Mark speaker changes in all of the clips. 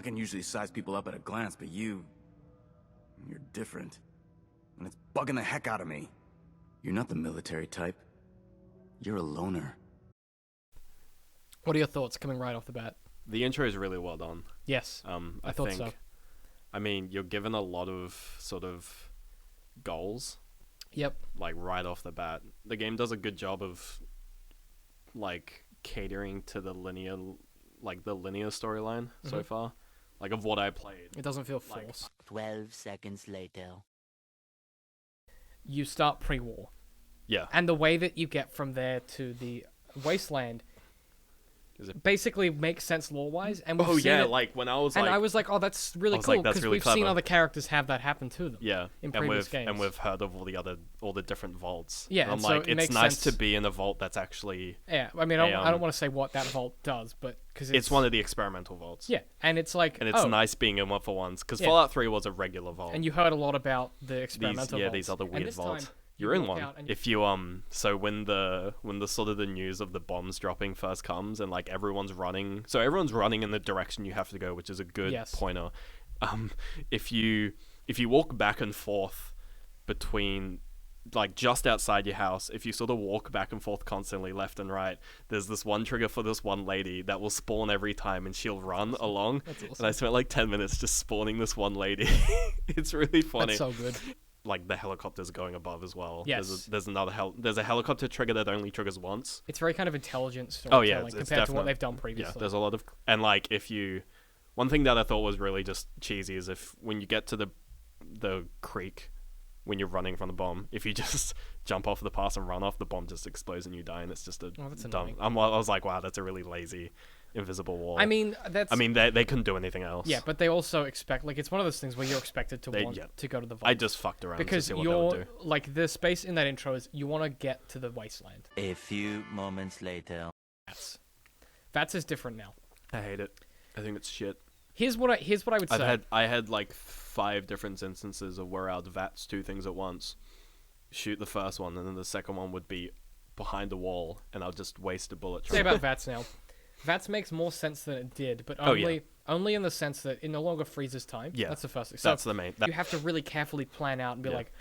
Speaker 1: I can usually size people up at a glance, but you're different. And it's bugging the heck out of me. You're not the military type. You're a loner.
Speaker 2: What are your thoughts coming right off the bat?
Speaker 3: The intro is really well done.
Speaker 2: Yes, I thought so.
Speaker 3: I mean, you're given a lot of sort of goals.
Speaker 2: Yep.
Speaker 3: Like right off the bat, the game does a good job of like catering to the linear storyline so far, like of what I played.
Speaker 2: It doesn't feel forced.
Speaker 4: 12 seconds later.
Speaker 2: You start pre-war.
Speaker 3: Yeah.
Speaker 2: And the way that you get from there to the wasteland basically makes sense lore-wise. And we've seen it,
Speaker 3: like when I was
Speaker 2: and
Speaker 3: like...
Speaker 2: I was like, oh, that's really cool, because we've seen other characters have that happen to them.
Speaker 3: Yeah,
Speaker 2: in previous games.
Speaker 3: And we've heard of all the different vaults.
Speaker 2: Yeah,
Speaker 3: and I'm
Speaker 2: so
Speaker 3: like,
Speaker 2: it
Speaker 3: it's
Speaker 2: makes
Speaker 3: nice
Speaker 2: sense.
Speaker 3: to be in a vault that's actually...
Speaker 2: Yeah, I mean, I don't want to say what that vault does, but... because
Speaker 3: it's one of the experimental vaults.
Speaker 2: Yeah, and it's like...
Speaker 3: And it's nice being in one for once, because Fallout 3 was a regular vault.
Speaker 2: And you heard a lot about the experimental vaults.
Speaker 3: These other weird vaults.
Speaker 2: Time,
Speaker 3: you're in one. If you so when the sort of the news of the bombs dropping first comes and like everyone's running in the direction you have to go, which is a good pointer. If you walk back and forth between like just outside your house, if you sort of walk back and forth constantly left and right, there's this one trigger for this one lady that will spawn every time and she'll run along. That's awesome. And I spent like 10 minutes just spawning this one lady. It's really funny.
Speaker 2: That's so good.
Speaker 3: Like the helicopters going above as well.
Speaker 2: Yes.
Speaker 3: There's a helicopter trigger that only triggers once.
Speaker 2: It's very kind of intelligent storytelling compared to what they've done previously.
Speaker 3: Yeah, there's a lot of... And like one thing that I thought was really just cheesy is when you get to the creek, when you're running from the bomb, if you just jump off the pass and run off, the bomb just explodes and you die, and it's just
Speaker 2: that's
Speaker 3: dumb... I was like, wow, that's a really lazy... invisible wall.
Speaker 2: I mean,
Speaker 3: they couldn't do anything else.
Speaker 2: Yeah, but they also expect, like, it's one of those things where you're expected to want to go to the vault.
Speaker 3: I just fucked around
Speaker 2: because
Speaker 3: to see what they would do.
Speaker 2: Like, the space in that intro is you want to get to the wasteland.
Speaker 4: A few moments later.
Speaker 2: VATS is different now.
Speaker 3: I hate it. I think it's shit.
Speaker 2: Here's what I would say.
Speaker 3: I had like 5 different instances of where I'd VATS 2 things at once, shoot the first one, and then the second one would be behind a wall, and I'll just waste a bullet.
Speaker 2: Say about VATS now. VATS makes more sense than it did, but only in the sense that it no longer freezes time. Yeah, that's the first thing. So
Speaker 3: that's the main.
Speaker 2: You have to really carefully plan out and be like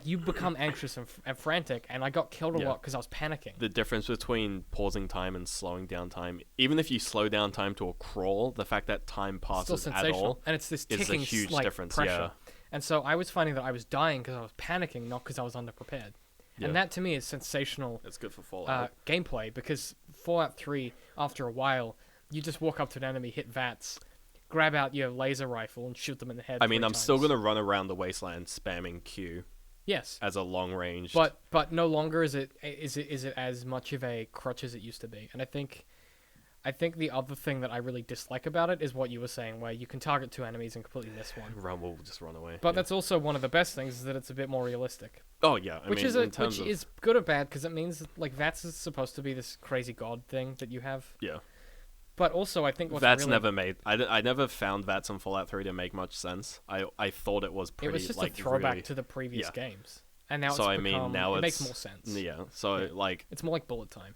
Speaker 2: you become anxious and frantic, and I got killed a lot because I was panicking. The
Speaker 3: difference between pausing time and slowing down time, even if you slow down time to a crawl, the fact that time passes
Speaker 2: still
Speaker 3: at all,
Speaker 2: and it's this ticking,
Speaker 3: is a huge difference.
Speaker 2: Pressure. And so I was finding that I was dying because I was panicking, not because I was underprepared. And that to me is sensational.
Speaker 3: It's good for Fallout
Speaker 2: gameplay, because Fallout 3, after a while, you just walk up to an enemy, hit VATS, grab out your laser rifle, and shoot them in the head.
Speaker 3: I mean, I'm still gonna run around the wasteland spamming Q.
Speaker 2: Yes.
Speaker 3: As a long range.
Speaker 2: But no longer is it as much of a crutch as it used to be. And I think the other thing that I really dislike about it is what you were saying, where you can target 2 enemies and completely miss one.
Speaker 3: We'll just run away.
Speaker 2: But that's also one of the best things, is that it's a bit more realistic.
Speaker 3: Oh yeah,
Speaker 2: which is good or bad, because it means like VATS is supposed to be this crazy god thing that you have.
Speaker 3: Yeah.
Speaker 2: But also, I think
Speaker 3: never made. I never found VATS on Fallout 3 to make much sense. I thought it was pretty.
Speaker 2: It was just
Speaker 3: like,
Speaker 2: a throwback
Speaker 3: really,
Speaker 2: to the previous games, and now
Speaker 3: now
Speaker 2: it makes more sense.
Speaker 3: Yeah. So like
Speaker 2: it's more like bullet time.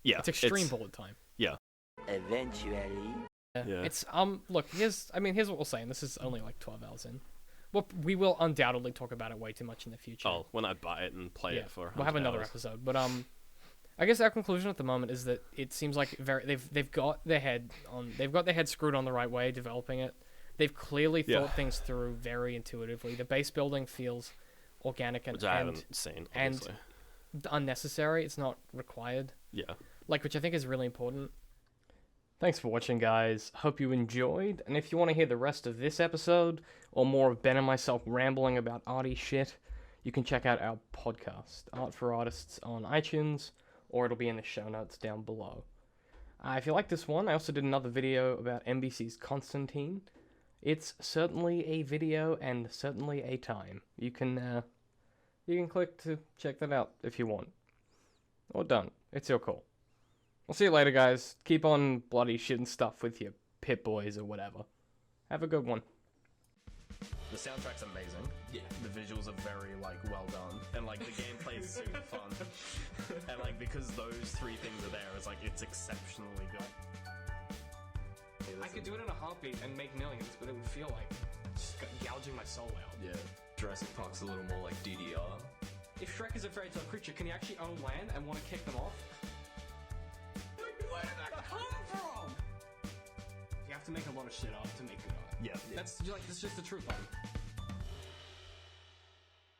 Speaker 3: Yeah.
Speaker 2: It's extreme bullet time.
Speaker 3: Yeah.
Speaker 4: Eventually.
Speaker 3: Yeah.
Speaker 2: It's look, here's what we'll say, and this is only like 12 hours in. Well, we will undoubtedly talk about it way too much in the future.
Speaker 3: Oh, when I buy it and play it for 100
Speaker 2: we'll have another episode, but I guess our conclusion at the moment is that it seems like they've got their head screwed on the right way developing it. They've clearly thought things through very intuitively. The base building feels organic
Speaker 3: which I haven't seen, obviously.
Speaker 2: And unnecessary. It's not required.
Speaker 3: Yeah.
Speaker 2: Which I think is really important. Thanks for watching, guys. Hope you enjoyed. And if you want to hear the rest of this episode, or more of Ben and myself rambling about arty shit, you can check out our podcast, Art for Artists, on iTunes, or it'll be in the show notes down below. If you like this one, I also did another video about NBC's Constantine. It's certainly a video and certainly a time. You can click to check that out if you want. Or don't. It's your call. I'll see you later, guys. Keep on bloody shitting stuff with your Pit Boys or whatever. Have a good one.
Speaker 3: The soundtrack's amazing. Yeah. The visuals are very, well done. And, the gameplay is super fun. And, because those 3 things are there, it's exceptionally good.
Speaker 2: I could do it in a heartbeat and make millions, but it would feel like just gouging my soul out.
Speaker 5: Yeah, Jurassic Park's a little more like DDR.
Speaker 2: If Shrek is a fairy tale creature, can he actually own land and want to kick them off? Where did that come from? You have to make a lot of shit up to make good art.
Speaker 1: Yeah.
Speaker 2: That's just the truth of it.